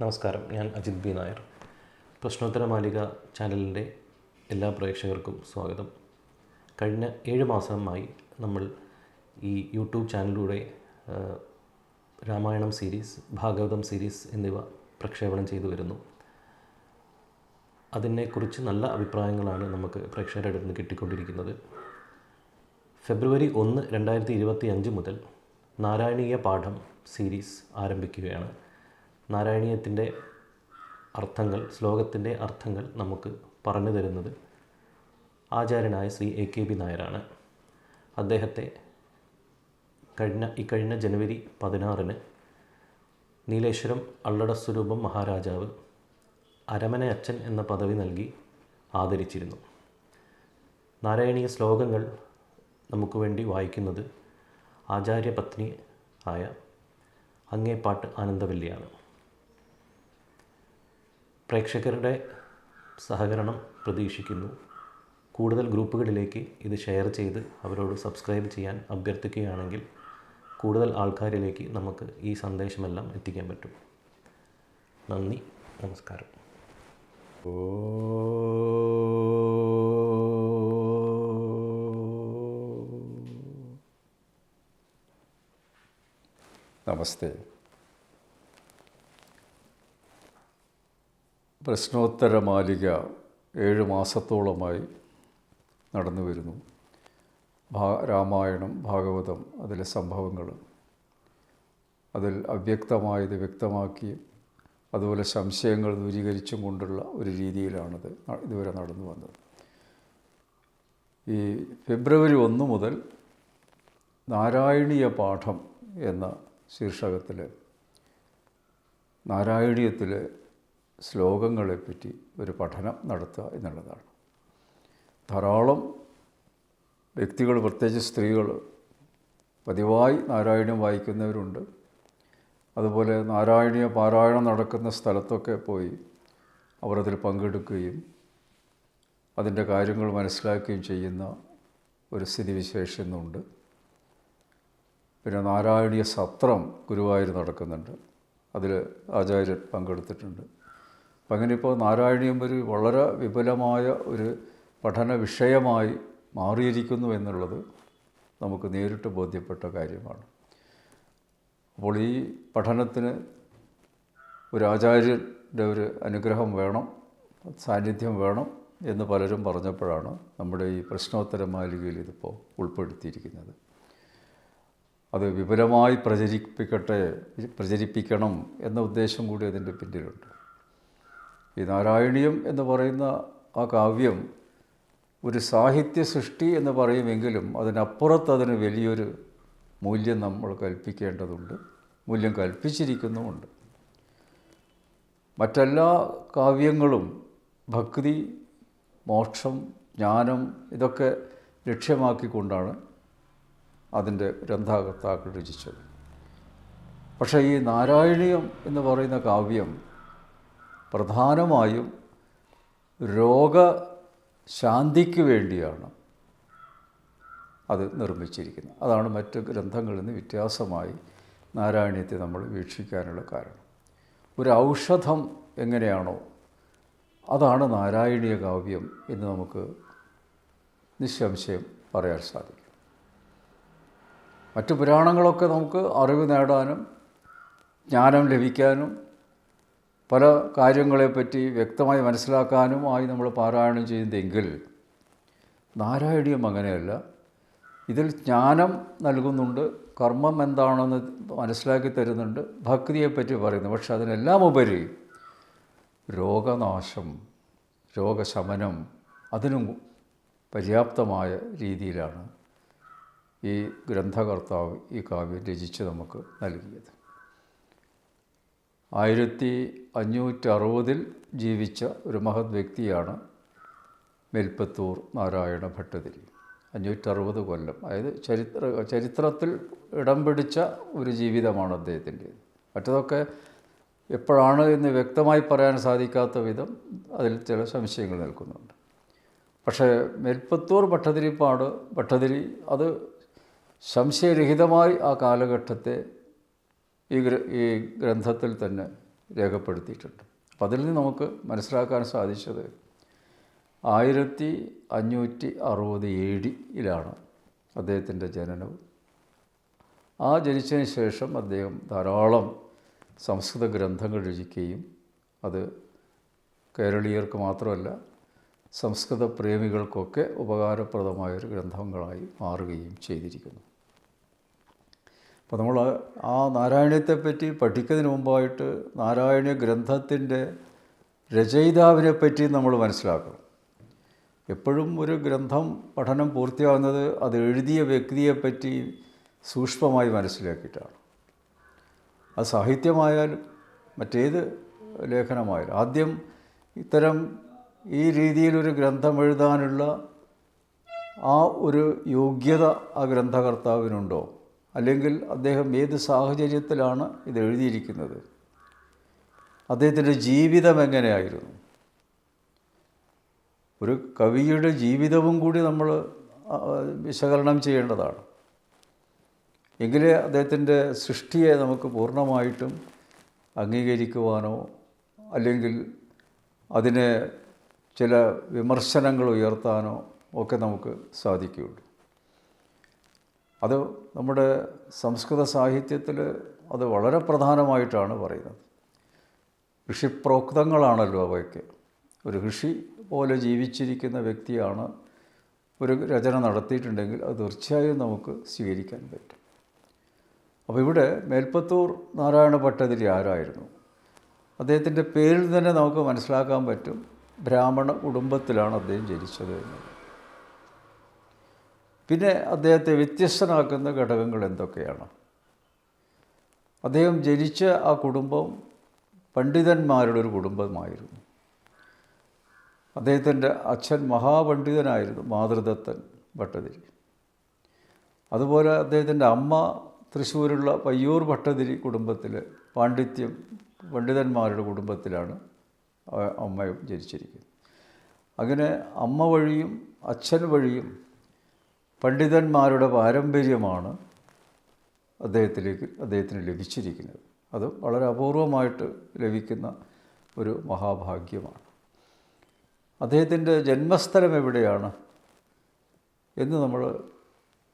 നമസ്കാരം, ഞാൻ അജിത് ബി നായർ. പ്രശ്നോത്തര മാലിക ചാനലിൻ്റെ എല്ലാ പ്രേക്ഷകർക്കും സ്വാഗതം. കഴിഞ്ഞ 7 മാസമായി നമ്മൾ ഈ യൂട്യൂബ് ചാനലിലൂടെ രാമായണം സീരീസ്, ഭാഗവതം സീരീസ് എന്നിവ പ്രക്ഷേപണം ചെയ്തു വരുന്നു. അതിനെക്കുറിച്ച് നല്ല അഭിപ്രായങ്ങളാണ് നമുക്ക് പ്രേക്ഷകരുടെ അടുത്ത് നിന്ന് കിട്ടിക്കൊണ്ടിരിക്കുന്നത്. ഫെബ്രുവരി 1, 2025 മുതൽ നാരായണീയ പാഠം സീരീസ് ആരംഭിക്കുകയാണ്. നാരായണീയത്തിൻ്റെ അർത്ഥങ്ങൾ, ശ്ലോകത്തിൻ്റെ അർത്ഥങ്ങൾ നമുക്ക് പറഞ്ഞു തരുന്നത് ആചാര്യനായ ശ്രീ A.K.B. നായരാണ്. അദ്ദേഹത്തെ കഴിഞ്ഞ ജനുവരി 16 നീലേശ്വരം അള്ളടസ്വരൂപം മഹാരാജാവ് അരമനയച്ചൻ എന്ന പദവി നൽകി ആദരിച്ചിരുന്നു. നാരായണീയ ശ്ലോകങ്ങൾ നമുക്ക് വേണ്ടി വായിക്കുന്നത് ആചാര്യപത്നി ആയ അങ്ങേപ്പാട്ട് ആനന്ദവല്ലിയാണ്. പ്രേക്ഷകരുടെ സഹകരണം പ്രതീക്ഷിക്കുന്നു. കൂടുതൽ ഗ്രൂപ്പുകളിലേക്ക് ഇത് ഷെയർ ചെയ്ത് അവരോട് സബ്സ്ക്രൈബ് ചെയ്യാൻ അഭ്യർത്ഥിക്കുകയാണെങ്കിൽ കൂടുതൽ ആൾക്കാരിലേക്ക് നമുക്ക് ഈ സന്ദേശമെല്ലാം എത്തിക്കാൻ പറ്റും. നന്ദി, നമസ്കാരം. നമസ്തേ. പ്രശ്നോത്തര മാലിക 7 മാസത്തോളമായി നടന്നു വരുന്നു. രാമായണം, ഭാഗവതം, അതിലെ സംഭവങ്ങൾ, അതിൽ അവ്യക്തമായത് വ്യക്തമാക്കി അതുപോലെ സംശയങ്ങൾ ദൂരീകരിച്ചും കൊണ്ടുള്ള ഒരു രീതിയിലാണിത് ഇതുവരെ നടന്നു വന്നത്. ഈ ഫെബ്രുവരി 1 മുതൽ നാരായണീയ പാഠം എന്ന ശീർഷകത്തിൽ നാരായണീയത്തിലെ ശ്ലോകങ്ങളെപ്പറ്റി ഒരു പഠനം നടത്തുക എന്നുള്ളതാണ്. ധാരാളം വ്യക്തികൾ, പ്രത്യേകിച്ച് സ്ത്രീകൾ, പതിവായി നാരായണീയം വായിക്കുന്നവരുണ്ട്. അതുപോലെ നാരായണീയ പാരായണം നടക്കുന്ന സ്ഥലത്തൊക്കെ പോയി അവർ അതിൽ പങ്കെടുക്കുകയും അതിൻ്റെ കാര്യങ്ങൾ മനസ്സിലാക്കുകയും ചെയ്യുന്ന ഒരു സ്ഥിതിവിശേഷം ഇന്നുണ്ട്. പിന്നെ നാരായണീയ സത്രം ഗുരുവായൂർ നടക്കുന്നുണ്ട്, അതിൽ ആചാര്യൻ പങ്കെടുത്തിട്ടുണ്ട്. അപ്പം അങ്ങനെ ഇപ്പോൾ നാരായണീയം ഒരു വളരെ വിപുലമായ ഒരു പഠന വിഷയമായി മാറിയിരിക്കുന്നു എന്നുള്ളത് നമുക്ക് നേരിട്ട് ബോധ്യപ്പെട്ട കാര്യമാണ്. അപ്പോൾ ഈ പഠനത്തിന് ഒരു ആചാര്യൻ്റെ ഒരു അനുഗ്രഹം വേണം, സാന്നിധ്യം വേണം എന്ന് പലരും പറഞ്ഞപ്പോഴാണ് നമ്മുടെ ഈ പ്രശ്നോത്തര മാലികയിൽ ഇതിപ്പോൾ ഉൾപ്പെടുത്തിയിരിക്കുന്നത്. അത് വിപുലമായി പ്രചരിപ്പിക്കണം എന്ന ഉദ്ദേശം കൂടി അതിൻ്റെ പിന്നിലുണ്ട്. ഈ നാരായണീയം എന്ന് പറയുന്ന ആ കാവ്യം ഒരു സാഹിത്യ സൃഷ്ടി എന്ന് പറയുമെങ്കിലും അതിനപ്പുറത്ത് അതിന് വലിയൊരു മൂല്യം നമ്മൾ കൽപ്പിക്കേണ്ടതുണ്ട്, മൂല്യം കൽപ്പിച്ചിരിക്കുന്നുമുണ്ട്. മറ്റെല്ലാ കാവ്യങ്ങളും ഭക്തി, മോക്ഷം, ജ്ഞാനം ഇതൊക്കെ ലക്ഷ്യമാക്കിക്കൊണ്ടാണ് അതിൻ്റെ ഗ്രന്ഥകർത്താക്കൾ രചിച്ചത്. പക്ഷേ ഈ നാരായണീയം എന്ന് പറയുന്ന കാവ്യം പ്രധാനമായും രോഗശാന്തിക്ക് വേണ്ടിയാണ് അത് നിർമ്മിച്ചിരിക്കുന്നത്. അതാണ് മറ്റ് ഗ്രന്ഥങ്ങളിൽ നിന്ന് വ്യത്യാസമായി നാരായണീയത്തെ നമ്മൾ വീക്ഷിക്കാനുള്ള കാരണം. ഒരു ഔഷധം എങ്ങനെയാണോ അതാണ് നാരായണീയ കാവ്യം എന്ന് നമുക്ക് നിസ്സംശയം പറയാൻ സാധിക്കും. മറ്റു പുരാണങ്ങളൊക്കെ നമുക്ക് അറിവ് നേടാനും ജ്ഞാനം ലഭിക്കാനും പല കാര്യങ്ങളെപ്പറ്റി വ്യക്തമായി മനസ്സിലാക്കാനുമായി നമ്മൾ പാരായണം ചെയ്യുന്നതെങ്കിൽ നാരായണീയം അങ്ങനെയല്ല. ഇതിൽ ജ്ഞാനം നൽകുന്നുണ്ട്, കർമ്മം എന്താണെന്ന് മനസ്സിലാക്കി തരുന്നുണ്ട്, ഭക്തിയെപ്പറ്റി പറയുന്നു. പക്ഷെ അതിനെല്ലാം ഉപരി രോഗനാശം, രോഗശമനം അതിനും പര്യാപ്തമായ രീതിയിലാണ് ഈ ഗ്രന്ഥകർത്താവ് ഈ കാവ്യം രചിച്ച് നമുക്ക് നൽകിയത്. 1560 ജീവിച്ച ഒരു മഹത് വ്യക്തിയാണ് മേൽപ്പത്തൂർ നാരായണ ഭട്ടതിരി. 560 കൊല്ലം, അതായത് ചരിത്രത്തിൽ ഇടം പിടിച്ച ഒരു ജീവിതമാണ് അദ്ദേഹത്തിൻ്റേത്. മറ്റതൊക്കെ എപ്പോഴാണ് എന്ന് വ്യക്തമായി പറയാൻ സാധിക്കാത്ത വിധം അതിൽ ചില സംശയങ്ങൾ നിൽക്കുന്നുണ്ട്. പക്ഷേ മേൽപ്പത്തൂർ ഭട്ടതിരി അത് സംശയരഹിതമായി ആ കാലഘട്ടത്തെ ഈ ഗ്രന്ഥത്തിൽ തന്നെ രേഖപ്പെടുത്തിയിട്ടുണ്ട്. അപ്പം അതിൽ നിന്ന് നമുക്ക് മനസ്സിലാക്കാൻ സാധിച്ചത് 1560 AD അദ്ദേഹത്തിൻ്റെ ജനനവും. ആ ജനിച്ചതിന് ശേഷം അദ്ദേഹം ധാരാളം സംസ്കൃത ഗ്രന്ഥങ്ങൾ രചിക്കുകയും അത് കേരളീയർക്ക് മാത്രമല്ല സംസ്കൃത പ്രേമികൾക്കൊക്കെ ഉപകാരപ്രദമായൊരു ഗ്രന്ഥങ്ങളായി മാറുകയും ചെയ്തിരിക്കുന്നു. അപ്പോൾ നമ്മൾ ആ നാരായണീയത്തെപ്പറ്റി പഠിക്കുന്നതിന് മുമ്പായിട്ട് നാരായണീയ ഗ്രന്ഥത്തിൻ്റെ രചയിതാവിനെ പറ്റി നമ്മൾ മനസ്സിലാക്കണം. എപ്പോഴും ഒരു ഗ്രന്ഥം പഠനം പൂർത്തിയാകുന്നത് അത് എഴുതിയ വ്യക്തിയെപ്പറ്റി സൂക്ഷ്മമായി മനസ്സിലാക്കിയിട്ടാണ്. അത് സാഹിത്യമായാലും മറ്റേത് ലേഖനമായാലും ആദ്യം ഇത്തരം ഈ രീതിയിലൊരു ഗ്രന്ഥം എഴുതാനുള്ള ആ ഒരു യോഗ്യത ആ ഗ്രന്ഥകർത്താവിനുണ്ടോ, അല്ലെങ്കിൽ അദ്ദേഹം ഏത് സാഹചര്യത്തിലാണ് ഇത് എഴുതിയിരിക്കുന്നത്, അദ്ദേഹത്തിൻ്റെ ജീവിതം എങ്ങനെയായിരുന്നു, ഒരു കവിയുടെ ജീവിതവും കൂടി നമ്മൾ വിശകലനം ചെയ്യേണ്ടതാണ്. എങ്കിലേ അദ്ദേഹത്തിൻ്റെ സൃഷ്ടിയെ നമുക്ക് പൂർണ്ണമായിട്ടും അംഗീകരിക്കുവാനോ അല്ലെങ്കിൽ അതിനെ ചില വിമർശനങ്ങൾ ഉയർത്താനോ ഒക്കെ നമുക്ക് സാധിക്കുകയുള്ളൂ. അത് നമ്മുടെ സംസ്കൃത സാഹിത്യത്തിൽ അത് വളരെ പ്രധാനമായിട്ടാണ് പറയുന്നത്. ഋഷിപ്രോക്തങ്ങളാണല്ലോ അവയ്ക്ക്. ഒരു ഋഷി പോലെ ജീവിച്ചിരിക്കുന്ന വ്യക്തിയാണ് ഒരു രചന നടത്തിയിട്ടുണ്ടെങ്കിൽ അത് തീർച്ചയായും നമുക്ക് സ്വീകരിക്കാൻ പറ്റും. അപ്പോൾ ഇവിടെ മേൽപ്പത്തൂർ നാരായണ ഭട്ടതിരി ആരായിരുന്നു? അദ്ദേഹത്തിൻ്റെ പേരിൽ തന്നെ നമുക്ക് മനസ്സിലാക്കാൻ പറ്റും ബ്രാഹ്മണ കുടുംബത്തിലാണ് അദ്ദേഹം ജനിച്ചത് എന്നത്. പിന്നെ അദ്ദേഹത്തെ വ്യത്യസ്തനാക്കുന്ന ഘടകങ്ങൾ എന്തൊക്കെയാണ്? അദ്ദേഹം ജനിച്ച ആ കുടുംബം പണ്ഡിതന്മാരുടെ ഒരു കുടുംബമായിരുന്നു. അദ്ദേഹത്തിൻ്റെ അച്ഛൻ മഹാപണ്ഡിതനായിരുന്നു, മാതൃദത്തൻ ഭട്ടതിരി. അതുപോലെ അദ്ദേഹത്തിൻ്റെ അമ്മ തൃശ്ശൂരുള്ള പയ്യൂർ ഭട്ടതിരി കുടുംബത്തിൽ പണ്ഡിതന്മാരുടെ കുടുംബത്തിലാണ് അമ്മയും ജനിച്ചിരിക്കുന്നത്. അങ്ങനെ അമ്മ വഴിയും അച്ഛൻ വഴിയും പണ്ഡിതന്മാരുടെ പാരമ്പര്യമാണ് അദ്ദേഹത്തിന് ലഭിച്ചിരിക്കുന്നത്. അത് വളരെ അപൂർവമായിട്ട് ലഭിക്കുന്ന ഒരു മഹാഭാഗ്യമാണ്. അദ്ദേഹത്തിൻ്റെ ജന്മസ്ഥലം എവിടെയാണ് എന്ന് നമ്മൾ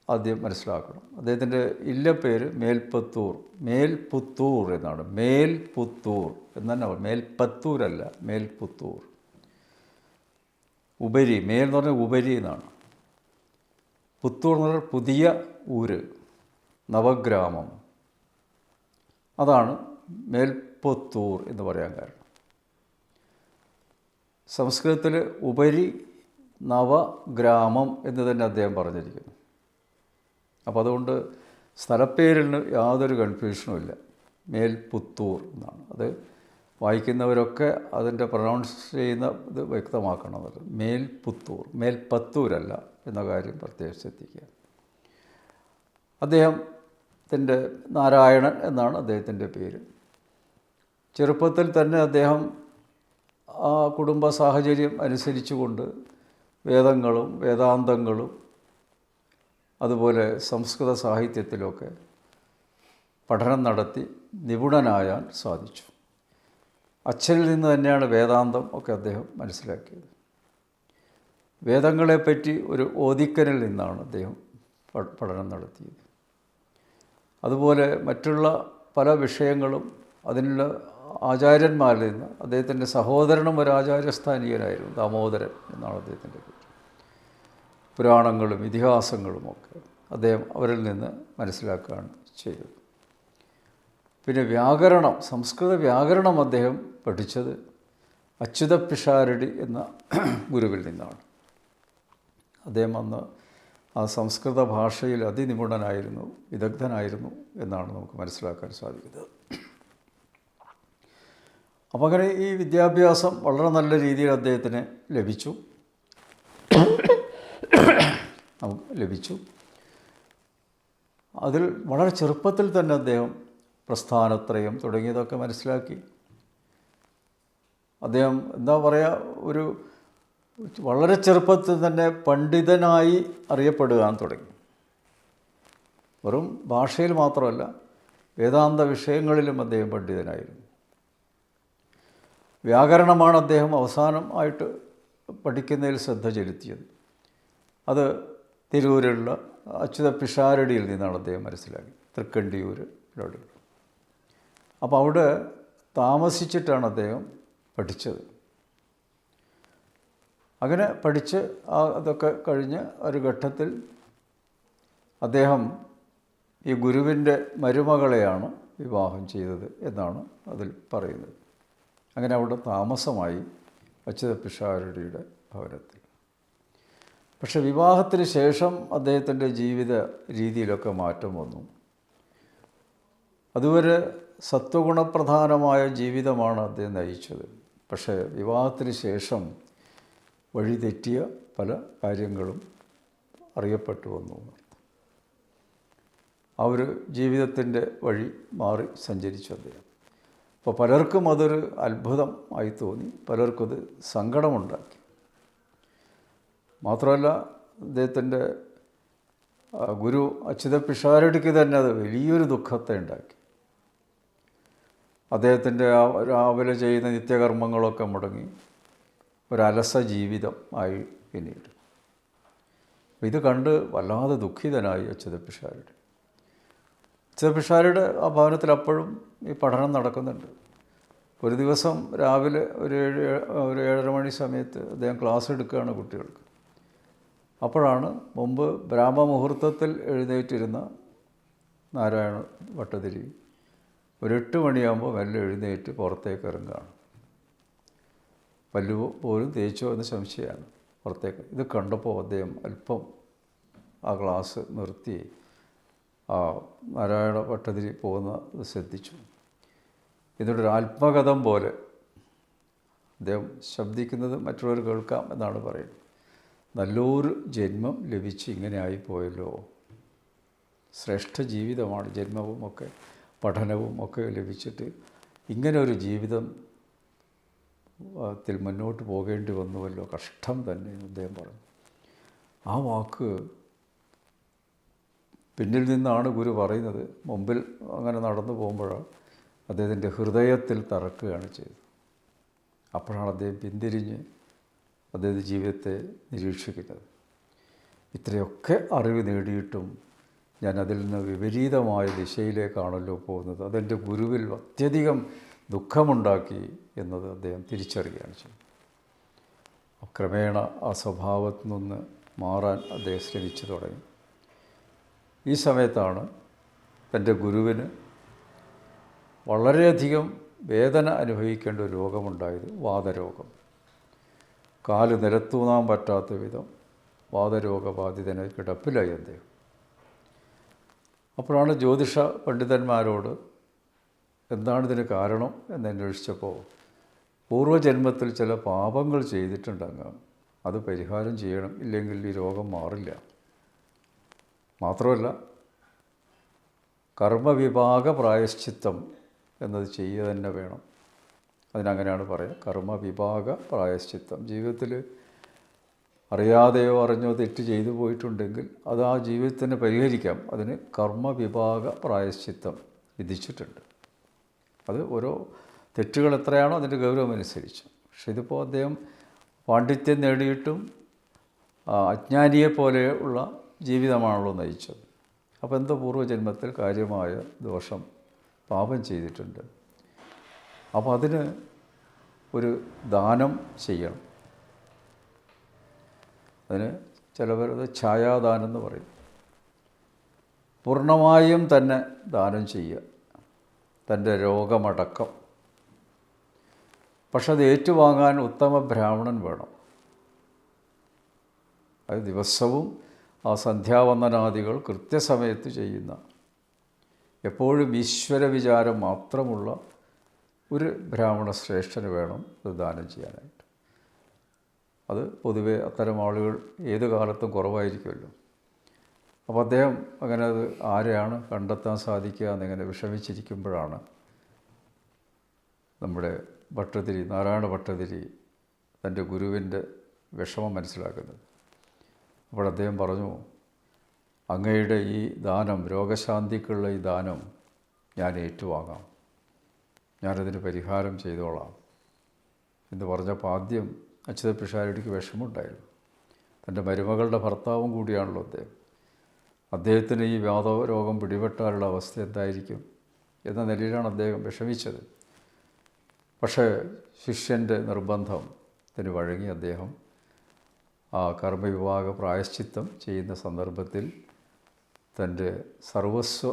ആദ്യം മനസ്സിലാക്കണം. അദ്ദേഹത്തിൻ്റെ ഇല്ലപ്പേര് മേൽപുത്തൂർ എന്നാണ്. മേൽപുത്തൂർ എന്ന് തന്നെ പറയും, മേൽപ്പത്തൂരല്ല, മേൽപുത്തൂർ. ഉപരി, മേൽ എന്ന് പറഞ്ഞാൽ ഉപരി എന്നാണ്. പുത്തൂർ എന്ന് പറഞ്ഞാൽ പുതിയ ഊര്, നവഗ്രാമം. അതാണ് മേൽപുത്തൂർ എന്ന് പറയാൻ കാരണം. സംസ്കൃതത്തിൽ ഉപരി നവഗ്രാമം എന്ന് തന്നെ അദ്ദേഹം പറഞ്ഞിരിക്കുന്നു. അപ്പോൾ അതുകൊണ്ട് സ്ഥലപ്പേരിന് യാതൊരു കൺഫ്യൂഷനും ഇല്ല. മേൽപുത്തൂർ എന്നാണ്. അത് വായിക്കുന്നവരൊക്കെ അതിൻ്റെ പ്രൊനൗൺസ് ചെയ്യുന്ന ഇത് വ്യക്തമാക്കണമെന്നത്. മേൽപുത്തൂർ, മേൽപ്പത്തൂരല്ല എന്ന കാര്യം പ്രത്യേകം ശ്രദ്ധിക്കുക. അദ്ദേഹത്തിൻ്റെ നാരായണൻ എന്നാണ് അദ്ദേഹത്തിൻ്റെ പേര്. ചെറുപ്പത്തിൽ തന്നെ അദ്ദേഹം ആ കുടുംബ സാഹചര്യം അനുസരിച്ചുകൊണ്ട് വേദങ്ങളും വേദാന്തങ്ങളും അതുപോലെ സംസ്കൃത സാഹിത്യത്തിലൊക്കെ പഠനം നടത്തി നിപുണനായാൻ സാധിച്ചു. അച്ഛനിൽ നിന്ന് തന്നെയാണ് വേദാന്തം ഒക്കെ അദ്ദേഹം മനസ്സിലാക്കിയത്. വേദങ്ങളെപ്പറ്റി ഒരു ഓദിക്കനിൽ നിന്നാണ് അദ്ദേഹം പഠനം നടത്തിയത്. അതുപോലെ മറ്റുള്ള പല വിഷയങ്ങളും അതിനുള്ള ആചാര്യന്മാരിൽ നിന്ന്, അദ്ദേഹത്തിൻ്റെ സഹോദരനും ഒരു ആചാര്യസ്ഥാനീയനായിരുന്നു, ദാമോദരൻ എന്നാണ് അദ്ദേഹത്തിൻ്റെ പേര്. പുരാണങ്ങളും ഇതിഹാസങ്ങളുമൊക്കെ അദ്ദേഹം അവരിൽ നിന്ന് മനസ്സിലാക്കുകയാണ് ചെയ്തത്. പിന്നെ വ്യാകരണം, സംസ്കൃത വ്യാകരണം അദ്ദേഹം പഠിച്ചത് അച്യുത പിഷാരടി എന്ന ഗുരുവിൽ നിന്നാണ്. അദ്ദേഹം അന്ന് ആ സംസ്കൃത ഭാഷയിൽ അതിനിപുണനായിരുന്നു, വിദഗ്ധനായിരുന്നു എന്നാണ് നമുക്ക് മനസ്സിലാക്കാൻ സാധിക്കുന്നത്. അപ്പോൾ അങ്ങനെ ഈ വിദ്യാഭ്യാസം വളരെ നല്ല രീതിയിൽ അദ്ദേഹത്തിന് ലഭിച്ചു. അതിൽ വളരെ ചെറുപ്പത്തിൽ തന്നെ അദ്ദേഹം പ്രസ്ഥാനത്രയം തുടങ്ങിയതൊക്കെ മനസ്സിലാക്കി. അദ്ദേഹം എന്താ പറയുക, ഒരു വളരെ ചെറുപ്പത്തിൽ തന്നെ പണ്ഡിതനായി അറിയപ്പെടുവാൻ തുടങ്ങി. വെറും ഭാഷയിൽ മാത്രമല്ല, വേദാന്ത വിഷയങ്ങളിലും അദ്ദേഹം പണ്ഡിതനായിരുന്നു. വ്യാകരണമാണ് അദ്ദേഹം അവസാനം ആയിട്ട് പഠിക്കുന്നതിൽ ശ്രദ്ധ ചെലുത്തിയത്. അത് തിരൂരിലുള്ള അച്യുത പിഷാരടിയിൽ നിന്നാണ് അദ്ദേഹം മനസ്സിലാക്കി, തൃക്കണ്ടിയൂരിലൂടെ. അപ്പോൾ അവിടെ താമസിച്ചിട്ടാണ് അദ്ദേഹം പഠിച്ചത്. അങ്ങനെ പഠിച്ച് അതൊക്കെ കഴിഞ്ഞ് ഒരു ഘട്ടത്തിൽ അദ്ദേഹം ഈ ഗുരുവിൻ്റെ മരുമകളെയാണ് വിവാഹം ചെയ്തത് എന്നാണ് അതിൽ പറയുന്നത്. അങ്ങനെ അവിടെ താമസമായി അച്യുത പിഷാരടിയുടെ ഭവനത്തിൽ. പക്ഷെ വിവാഹത്തിന് ശേഷം അദ്ദേഹത്തിൻ്റെ ജീവിത രീതിയിലൊക്കെ മാറ്റം വന്നു. അതുവരെ സത്വഗുണപ്രധാനമായ ജീവിതമാണ് അദ്ദേഹം നയിച്ചത്. പക്ഷേ വിവാഹത്തിന് ശേഷം വഴിതെറ്റിയ പല കാര്യങ്ങളും അറിയപ്പെട്ടു വന്നു. ആ ഒരു ജീവിതത്തിൻ്റെ വഴി മാറി സഞ്ചരിച്ചു അദ്ദേഹം. അപ്പോൾ പലർക്കും അതൊരു അത്ഭുതം ആയി തോന്നി, പലർക്കും അത് സങ്കടമുണ്ടാക്കി. മാത്രമല്ല അദ്ദേഹത്തിൻ്റെ ഗുരു അച്യുത പിഷാരടിക്ക് തന്നെ അത് വലിയൊരു ദുഃഖത്തെ ഉണ്ടാക്കി. അദ്ദേഹത്തിൻ്റെ രാവിലെ ചെയ്യുന്ന നിത്യകർമ്മങ്ങളൊക്കെ മുടങ്ങി ഒരലസ ജീവിതം ആയി പിന്നീട്. ഇത് കണ്ട് വല്ലാതെ ദുഃഖിതനായി അച്യുത പിഷാരടി. അച്യുത പിഷാരടിയുടെ ആ ഭവനത്തിൽ അപ്പോഴും ഈ പഠനം നടക്കുന്നുണ്ട്. ഒരു ദിവസം രാവിലെ ഒരു 7:30 മണി സമയത്ത് അദ്ദേഹം ക്ലാസ് എടുക്കുകയാണ് കുട്ടികൾക്ക്. അപ്പോഴാണ് മുമ്പ് ബ്രാഹ്മമുഹൂർത്തത്തിൽ എഴുന്നേറ്റിരുന്ന നാരായണ ഭട്ടതിരി ഒരു 8 മണിയാകുമ്പോൾ മെല്ലെ എഴുന്നേറ്റ് പുറത്തേക്ക് ഇറങ്ങുകയാണ്. പല്ലു പോലും തേച്ചോ എന്ന് സംശയമാണ് പുറത്തേക്ക്. ഇത് കണ്ടപ്പോൾ അദ്ദേഹം അല്പം ആ ക്ലാസ് നിർത്തി ആ നാരായണ ഭട്ടതിരി പോകുന്നത് ശ്രദ്ധിച്ചു. ഇതിനൊരു ആത്മകഥം പോലെ അദ്ദേഹം ശബ്ദിക്കുന്നത് മറ്റുള്ളവർ കേൾക്കാം എന്നാണ് പറയുന്നത്. നല്ലൊരു ജന്മം ലഭിച്ച് ഇങ്ങനെ ആയിപ്പോയല്ലോ, ശ്രേഷ്ഠ ജീവിതമാണ്, ജന്മവും ഒക്കെ പഠനവും ഒക്കെ ലഭിച്ചിട്ട് ഇങ്ങനെ ഒരു ജീവിതത്തിൽ മുന്നോട്ട് പോകേണ്ടി വന്നുവല്ലോ, കഷ്ടം തന്നെ അദ്ദേഹം പറഞ്ഞു. ആ വാക്ക് പിന്നിൽ നിന്നാണ് ഗുരു പറയുന്നത്. മുമ്പിൽ അങ്ങനെ നടന്നു പോകുമ്പോഴാണ് അദ്ദേഹത്തിൻ്റെ ഹൃദയത്തിൽ തറക്കുകയാണ് ചെയ്തത്. അപ്പോഴാണ് അദ്ദേഹം പിന്തിരിഞ്ഞ് അദ്ദേഹത്തിൻ്റെ ജീവിതത്തെ നിരീക്ഷിക്കുന്നത്. ഇത്രയൊക്കെ അറിവ് നേടിയിട്ടും ഞാൻ അതിൽ നിന്ന് വിപരീതമായ ദിശയിലേക്കാണല്ലോ പോകുന്നത്, അതെൻ്റെ ഗുരുവിൽ അത്യധികം ദുഃഖമുണ്ടാക്കി എന്നത് അദ്ദേഹം തിരിച്ചറിയുകയാണ് ചെയ്യുന്നത്. ക്രമേണ ആ സ്വഭാവത്തിൽ നിന്ന് മാറാൻ അദ്ദേഹം ശ്രമിച്ചു തുടങ്ങി. ഈ സമയത്താണ് തൻ്റെ ഗുരുവിന് വളരെയധികം വേദന അനുഭവിക്കേണ്ട ഒരു രോഗമുണ്ടായത്, വാതരോഗം. കാല് നിലത്തൂന്നാൻ പറ്റാത്ത വിധം വാതരോഗബാധിതനായി കിടപ്പിലായി അദ്ദേഹം. അപ്പോഴാണ് ജ്യോതിഷ പണ്ഡിതന്മാരോട് എന്താണ് ഇതിന് കാരണം എന്നന്വേഷിച്ചപ്പോൾ പൂർവ്വജന്മത്തിൽ ചില പാപങ്ങൾ ചെയ്തിട്ടുണ്ടെങ്കിൽ അത് പരിഹാരം ചെയ്യണം, ഇല്ലെങ്കിൽ ഈ രോഗം മാറില്ല. മാത്രമല്ല കർമ്മവിഭാഗ പ്രായശ്ചിത്തം എന്നത് ചെയ്യുക തന്നെ വേണം. അതിനങ്ങനെയാണ് പറയുക, കർമ്മവിഭാഗ പ്രായശ്ചിത്തം. ജീവിതത്തിൽ അറിയാതെയോ അറിഞ്ഞോ തെറ്റ് ചെയ്തു പോയിട്ടുണ്ടെങ്കിൽ അത് ആ ജീവിതത്തിന് പരിഹരിക്കാം. അതിന് കർമ്മവിഭാഗ പ്രായശ്ചിത്തം വിധിച്ചിട്ടുണ്ട്. അത് ഓരോ തെറ്റുകൾ എത്രയാണോ അതിൻ്റെ ഗൗരവമനുസരിച്ച്. പക്ഷെ ഇതിപ്പോൾ അദ്ദേഹം പാണ്ഡിത്യം നേടിയിട്ടും അജ്ഞാനിയെപ്പോലെ ഉള്ള ജീവിതമാണല്ലോ നയിച്ചത്. അപ്പോൾ എന്തോ പൂർവ്വജന്മത്തിൽ കാര്യമായ ദോഷം പാപം ചെയ്തിട്ടുണ്ട്. അപ്പോൾ അതിന് ഒരു ദാനം ചെയ്യണം. അതിന് ചിലവരത് ഛായാദാനം എന്ന് പറയും. പൂർണ്ണമായും തന്നെ ദാനം ചെയ്യുക, തൻ്റെ രോഗമടക്കം. പക്ഷെ അത് ഏറ്റുവാങ്ങാൻ ഉത്തമ ബ്രാഹ്മണൻ വേണം. അത് ദിവസവും ആ സന്ധ്യാവന്ദനാദികൾ കൃത്യസമയത്ത് ചെയ്യുന്ന, എപ്പോഴും ഈശ്വര വിചാരം മാത്രമുള്ള ഒരു ബ്രാഹ്മണ ശ്രേഷ്ഠന് വേണം ഇത് ദാനം ചെയ്യാനായിട്ട്. അത് പൊതുവെ അത്തരം ആളുകൾ ഏത് കാലത്തും കുറവായിരിക്കുമല്ലോ. അപ്പോൾ അദ്ദേഹം അങ്ങനെ അത് ആരെയാണ് കണ്ടെത്താൻ സാധിക്കുക എന്നിങ്ങനെ വിഷമിച്ചിരിക്കുമ്പോഴാണ് നമ്മുടെ ഭട്ടതിരി, നാരായണ ഭട്ടതിരി തൻ്റെ ഗുരുവിൻ്റെ വിഷമം മനസ്സിലാക്കുന്നത്. അപ്പോൾ അദ്ദേഹം പറഞ്ഞു, അങ്ങയുടെ ഈ ദാനം, രോഗശാന്തിക്കുള്ള ഈ ദാനം ഞാൻ ഏറ്റുവാങ്ങാം, ഞാനതിന് പരിഹാരം ചെയ്തോളാം എന്ന് പറഞ്ഞപ്പോൾ ആദ്യം അച്യുത പിഷാരടിക്ക് വിഷമമുണ്ടായിരുന്നു. തൻ്റെ മരുമകളുടെ ഭർത്താവും കൂടിയാണല്ലോ അദ്ദേഹം. അദ്ദേഹത്തിന് ഈ വാതരോഗം പിടിപെട്ടാലുള്ള അവസ്ഥ എന്തായിരിക്കും എന്ന നിലയിലാണ് അദ്ദേഹം വിഷമിച്ചത്. പക്ഷേ ശിഷ്യൻ്റെ നിർബന്ധത്തിന് വഴങ്ങി അദ്ദേഹം ആ കർമ്മവിഭാഗ പ്രായശ്ചിത്തം ചെയ്യുന്ന സന്ദർഭത്തിൽ തൻ്റെ സർവസ്വ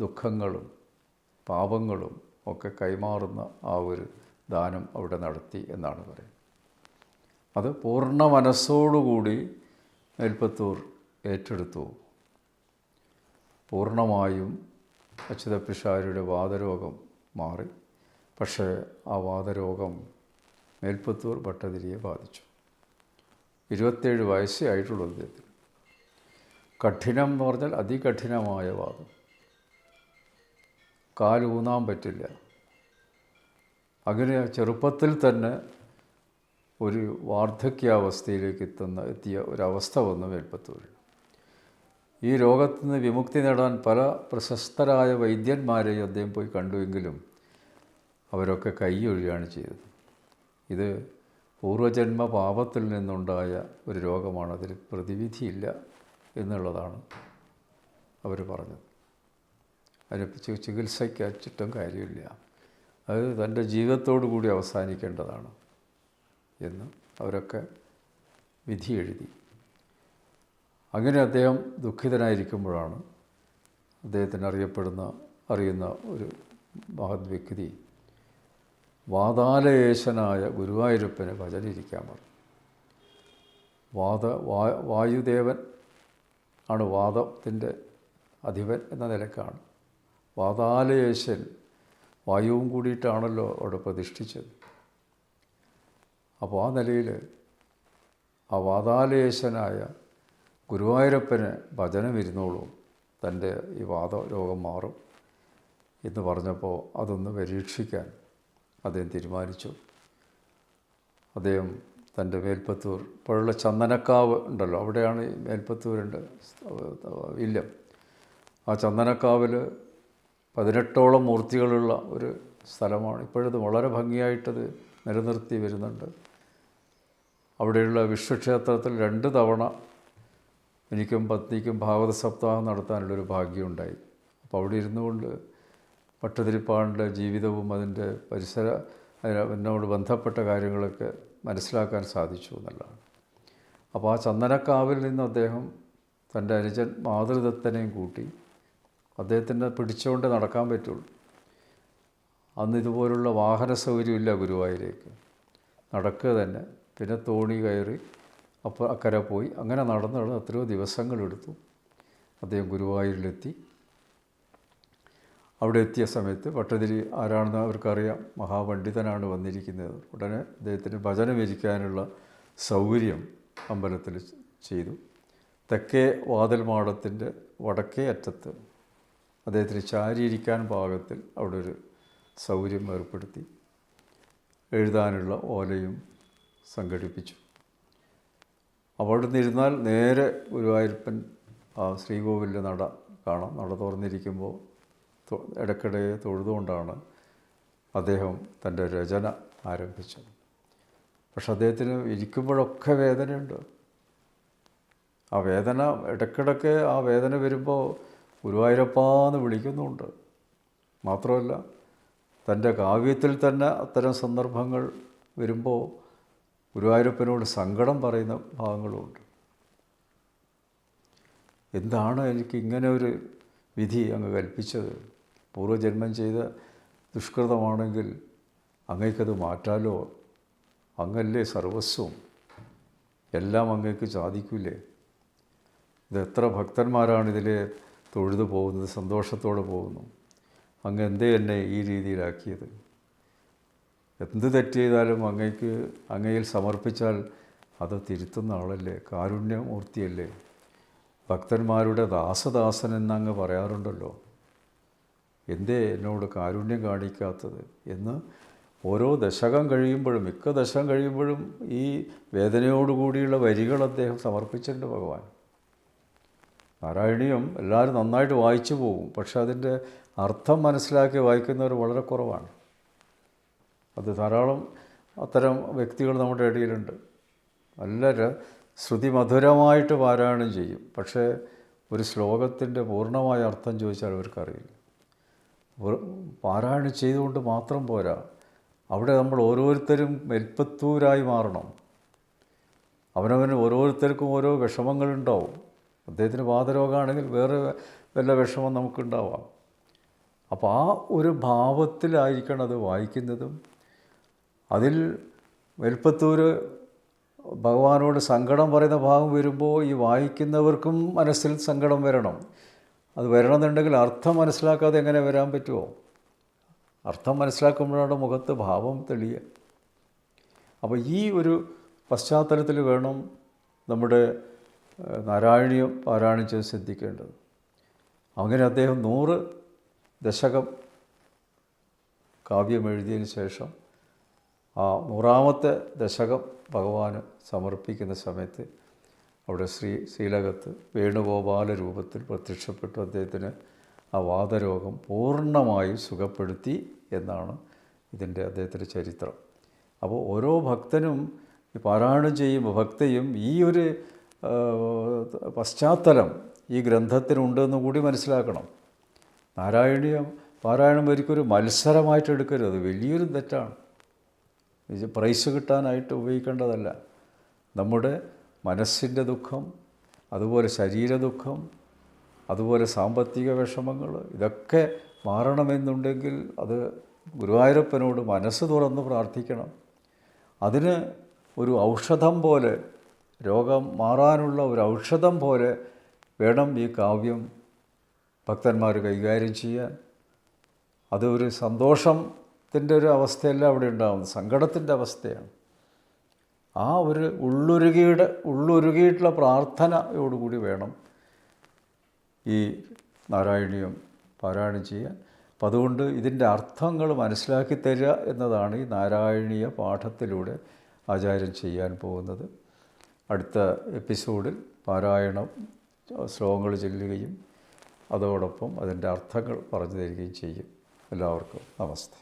ദുഃഖങ്ങളും പാപങ്ങളും ഒക്കെ കൈമാറുന്ന ആ ഒരു ദാനം അവിടെ നടത്തി എന്നാണ് പറയുന്നത്. അത് പൂർണ്ണ മനസ്സോടുകൂടി മേൽപ്പത്തൂർ ഏറ്റെടുത്തു. പൂർണ്ണമായും അച്യുത പിഷാരിയുടെ വാതരോഗം മാറി. പക്ഷേ ആ വാതരോഗം മേൽപ്പത്തൂർ ഭട്ടതിരിയെ ബാധിച്ചു. 27 വയസ്സേ ആയിട്ടുള്ളൂ അദ്ദേഹത്തിന്. കഠിനം എന്ന് പറഞ്ഞാൽ അതികഠിനമായ വാദം. കാലൂന്നാൻ പറ്റില്ല. അങ്ങനെ ചെറുപ്പത്തിൽ തന്നെ ഒരു വാർദ്ധക്യാവസ്ഥയിലേക്ക് എത്തിയ ഒരവസ്ഥ വന്നു മേൽപ്പത്തൂരിൽ. ഈ രോഗത്തിൽ നിന്ന് വിമുക്തി നേടാൻ പല പ്രശസ്തരായ വൈദ്യന്മാരെയും അദ്ദേഹം പോയി കണ്ടുവെങ്കിലും അവരൊക്കെ കൈയൊഴിയാണ് ചെയ്തത്. ഇത് പൂർവജന്മ പാപത്തിൽ നിന്നുണ്ടായ ഒരു രോഗമാണ്, അതിൽ പ്രതിവിധിയില്ല എന്നുള്ളതാണ് അവർ പറഞ്ഞത്. അതിനെ ചികിത്സയ്ക്കച്ചിട്ടും കാര്യമില്ല, അത് തൻ്റെ ജീവിതത്തോടു കൂടി അവസാനിക്കേണ്ടതാണ് എന്ന് അവരൊക്കെ വിധി എഴുതി. അങ്ങനെ അദ്ദേഹം ദുഃഖിതനായിരിക്കുമ്പോഴാണ് അദ്ദേഹത്തിന് അറിയുന്ന ഒരു മഹത് വ്യക്തി വാതാലയേശനായ ഗുരുവായൂരപ്പനെ ഭജനിരിക്കാൻ പറഞ്ഞു. വായുദേവൻ ആണ് വാദത്തിൻ്റെ അധിപൻ എന്ന നിലക്കാണ്. വാതാലയേശൻ വായുവും കൂടിയിട്ടാണല്ലോ അവിടെ പ്രതിഷ്ഠിച്ചത്. അപ്പോൾ ആ നിലയിൽ ആ വാതാലയേശനായ ഗുരുവായൂരപ്പന് ഭജനം ഇരുന്നോളൂ, തൻ്റെ ഈ വാതരോഗം മാറും എന്ന് പറഞ്ഞപ്പോൾ അതൊന്ന് പരീക്ഷിക്കാൻ അദ്ദേഹം തീരുമാനിച്ചു. അദ്ദേഹം തൻ്റെ മേൽപ്പത്തൂർ ഇപ്പോഴുള്ള ചന്ദനക്കാവ് ഉണ്ടല്ലോ, അവിടെയാണ് ഈ മേൽപ്പത്തൂരിൻ്റെ ഇല്ലം. ആ ചന്ദനക്കാവിൽ 18ഓളം മൂർത്തികളുള്ള ഒരു സ്ഥലമാണ്. ഇപ്പോഴത് വളരെ ഭംഗിയായിട്ടത് നിലനിർത്തി വരുന്നുണ്ട്. അവിടെയുള്ള വിശ്വക്ഷേത്രത്തിൽ 2 തവണ എനിക്കും പത്നിക്കും ഭാഗവത സപ്താഹം നടത്താനുള്ളൊരു ഭാഗ്യമുണ്ടായി. അപ്പോൾ അവിടെ ഇരുന്നു കൊണ്ട് ഭട്ടതിരിപ്പാടിൻ്റെ ജീവിതവും അതിൻ്റെ എന്നോട് ബന്ധപ്പെട്ട കാര്യങ്ങളൊക്കെ മനസ്സിലാക്കാൻ സാധിച്ചു എന്നുള്ളതാണ്. അപ്പോൾ ആ ചന്ദനക്കാവിൽ നിന്ന് അദ്ദേഹം തൻ്റെ അനുജൻ മാതൃദത്തനെയും കൂട്ടി, അദ്ദേഹത്തിനെ പിടിച്ചുകൊണ്ട് നടക്കാൻ പറ്റുള്ളൂ. അന്ന് ഇതുപോലുള്ള വാഹന സൗകര്യമില്ല ഗുരുവായൂരേക്ക്, നടക്കുക തന്നെ. പിന്നെ തോണി കയറി അപ്പോൾ അക്കരെ പോയി, അങ്ങനെ നടന്ന് എത്രയോ ദിവസങ്ങളെടുത്തു അദ്ദേഹം ഗുരുവായൂരിലെത്തി. അവിടെ എത്തിയ സമയത്ത് ഭട്ടതിരി ആരാണെന്ന് അവർക്കറിയാം, മഹാപണ്ഡിതനാണ് വന്നിരിക്കുന്നത്. ഉടനെ അദ്ദേഹത്തിന് ഭജനമിരിക്കാനുള്ള സൗകര്യം അമ്പലത്തിൽ ചെയ്തു. തെക്കേ വാതിൽ മാടത്തിൻ്റെ വടക്കേ അറ്റത്ത് അദ്ദേഹത്തിന് ചാരിയിരിക്കാൻ പാകത്തിൽ അവിടെ ഒരു സൗകര്യം ഏർപ്പെടുത്തി. എഴുതാനുള്ള ഓലയും സംഘടിപ്പിച്ചു. അവിടെ നിന്നിരുന്നാൽ നേരെ ഗുരുവായൂരപ്പൻ ആ ശ്രീകോവിലിൻ്റെ നട കാണാം. നട തുറന്നിരിക്കുമ്പോൾ ഇടയ്ക്കിടെ തൊഴുതുകൊണ്ടാണ് അദ്ദേഹം തൻ്റെ രചന ആരംഭിച്ചത്. പക്ഷെ അദ്ദേഹത്തിന് ഇരിക്കുമ്പോഴൊക്കെ വേദനയുണ്ട്. ആ വേദന ഇടയ്ക്കിടയ്ക്ക് ആ വേദന വരുമ്പോൾ ഗുരുവായൂരപ്പാന്ന് വിളിക്കുന്നുണ്ട്. മാത്രമല്ല തൻ്റെ കാവ്യത്തിൽ തന്നെ അത്തരം സന്ദർഭങ്ങൾ വരുമ്പോൾ ഗുരുവായൂരപ്പനോട് സങ്കടം പറയുന്ന ഭാഗങ്ങളുമുണ്ട്. എന്താണ് എനിക്ക് ഇങ്ങനെ ഒരു വിധി അങ്ങ് കൽപ്പിച്ചത്? പൂർവ്വജന്മം ചെയ്ത ദുഷ്കൃതമാണെങ്കിൽ അങ്ങേക്കത് മാറ്റാലോ? അങ്ങല്ലേ സർവസ്വം, എല്ലാം അങ്ങേക്ക് സാധിക്കില്ലേ? ഇത് എത്ര ഭക്തന്മാരാണ് ഇതിലെ തൊഴുതു പോകുന്നത്, സന്തോഷത്തോടെ പോകുന്നു. അങ്ങ് എന്തേ എന്നെ ഈ രീതിയിലാക്കിയത്? എന്ത് തെറ്റ് ചെയ്താലും അങ്ങയിൽ സമർപ്പിച്ചാൽ അത് തിരുത്തുന്ന ആളല്ലേ, കാരുണ്യമൂർത്തിയല്ലേ, ഭക്തന്മാരുടെ ദാസദാസൻ എന്നങ്ങ് പറയാറുണ്ടല്ലോ. എന്തേ എന്നോട് കാരുണ്യം കാണിക്കാത്തത് എന്ന് ഓരോ ദശകം കഴിയുമ്പോഴും, മിക്ക ദശകം കഴിയുമ്പോഴും ഈ വേദനയോടുകൂടിയുള്ള വരികൾ അദ്ദേഹം സമർപ്പിച്ചിട്ടുണ്ട് ഭഗവാൻ. നാരായണീയം എല്ലാവരും നന്നായിട്ട് വായിച്ചു പോകും, പക്ഷെ അതിൻ്റെ അർത്ഥം മനസ്സിലാക്കി വായിക്കുന്നവർ വളരെ കുറവാണ്. അത് ധാരാളം അത്തരം വ്യക്തികൾ നമ്മുടെ ഇടയിലുണ്ട്. നല്ല ശ്രുതിമധുരമായിട്ട് പാരായണം ചെയ്യും, പക്ഷേ ഒരു ശ്ലോകത്തിൻ്റെ പൂർണ്ണമായ അർത്ഥം ചോദിച്ചാൽ അവർക്കറിയില്ല. പാരായണം ചെയ്തുകൊണ്ട് മാത്രം പോരാ, അവിടെ നമ്മൾ ഓരോരുത്തരും മെൽപ്പത്തൂരായി മാറണം. അവനവന് ഓരോരുത്തർക്കും ഓരോ വിഷമങ്ങളുണ്ടാവും. അദ്ദേഹത്തിന് വാതരോഗമാണെങ്കിൽ വേറെ വല്ല വിഷമം നമുക്കുണ്ടാവാം. അപ്പോൾ ആ ഒരു ഭാവത്തിലായിരിക്കണം അത് വായിക്കുന്നതും. അതിൽ മെൽപ്പത്തൂർ ഭഗവാനോട് സങ്കടം പറയുന്ന ഭാഗം വരുമ്പോൾ ഈ വായിക്കുന്നവർക്കും മനസ്സിൽ സങ്കടം വരണം. അത് വരണമെന്നുണ്ടെങ്കിൽ അർത്ഥം മനസ്സിലാക്കാതെ എങ്ങനെ വരാൻ പറ്റുമോ? അർത്ഥം മനസ്സിലാക്കുമ്പോഴാണ് മുഖത്ത് ഭാവം തെളിയുക. അപ്പോൾ ഈ ഒരു പശ്ചാത്തലത്തിൽ വേണം നമ്മുടെ നാരായണീയം പാരായണം ചെയ്ത് ശ്രദ്ധിക്കേണ്ടത്. അങ്ങനെ അദ്ദേഹം 100 ദശകം കാവ്യം എഴുതിയതിന് ശേഷം ആ 100ാമത്തെ ദശകം ഭഗവാന് സമർപ്പിക്കുന്ന സമയത്ത് അവിടെ ശ്രീലകത്ത് വേണുഗോപാല രൂപത്തിൽ പ്രത്യക്ഷപ്പെട്ടു. അദ്ദേഹത്തിന് ആ വാതരോഗം പൂർണ്ണമായും സുഖപ്പെടുത്തി എന്നാണ് അദ്ദേഹത്തിൻ്റെ ചരിത്രം. അപ്പോൾ ഓരോ ഭക്തനും ഈ പാരായണം ചെയ്യുമ്പോൾ ഭക്തയും ഈ ഒരു പശ്ചാത്തലം ഈ ഗ്രന്ഥത്തിനുണ്ടെന്ന് കൂടി മനസ്സിലാക്കണം. നാരായണീയം പാരായണം ഒരിക്കലും മത്സരമായിട്ട് എടുക്കരുത്. അത് വലിയൊരു തെറ്റാണ്. ഇത് പ്രൈസ് കിട്ടാനായിട്ട് ഉപയോഗിക്കേണ്ടതല്ല. നമ്മുടെ മനസ്സിൻ്റെ ദുഃഖം, അതുപോലെ ശരീര ദുഃഖം, അതുപോലെ സാമ്പത്തിക വിഷമങ്ങൾ, ഇതൊക്കെ മാറണമെന്നുണ്ടെങ്കിൽ അത് ഗുരുവായൂരപ്പനോട് മനസ്സ് തുറന്ന് പ്രാർത്ഥിക്കണം. അതിന് ഒരു ഔഷധം പോലെ, രോഗം മാറാനുള്ള ഒരു ഔഷധം പോലെ വേണം ഈ കാവ്യം ഭക്തന്മാർ കൈകാര്യം ചെയ്യാൻ. അത് ഒരു സന്തോഷത്തിൻ്റെ ഒരു അവസ്ഥയല്ല അവിടെ ഉണ്ടാകുന്നത്, സങ്കടത്തിൻ്റെ അവസ്ഥയാണ്. ആ ഒരു ഉള്ളുരുകിയിട്ടുള്ള പ്രാർത്ഥനയോടുകൂടി വേണം ഈ നാരായണീയം പാരായണം ചെയ്യാൻ. അപ്പം അതുകൊണ്ട് ഇതിൻ്റെ അർത്ഥങ്ങൾ മനസ്സിലാക്കി തരിക എന്നതാണ് ഈ നാരായണീയ പാഠത്തിലൂടെ ആചാര്യൻ ചെയ്യാൻ പോകുന്നത്. അടുത്ത എപ്പിസോഡിൽ പാരായണം ശ്ലോകങ്ങൾ ചൊല്ലുകയും അതോടൊപ്പം അതിൻ്റെ അർത്ഥങ്ങൾ പറഞ്ഞു തരികയും ചെയ്യും. എല്ലാവർക്കും നമസ്തേ.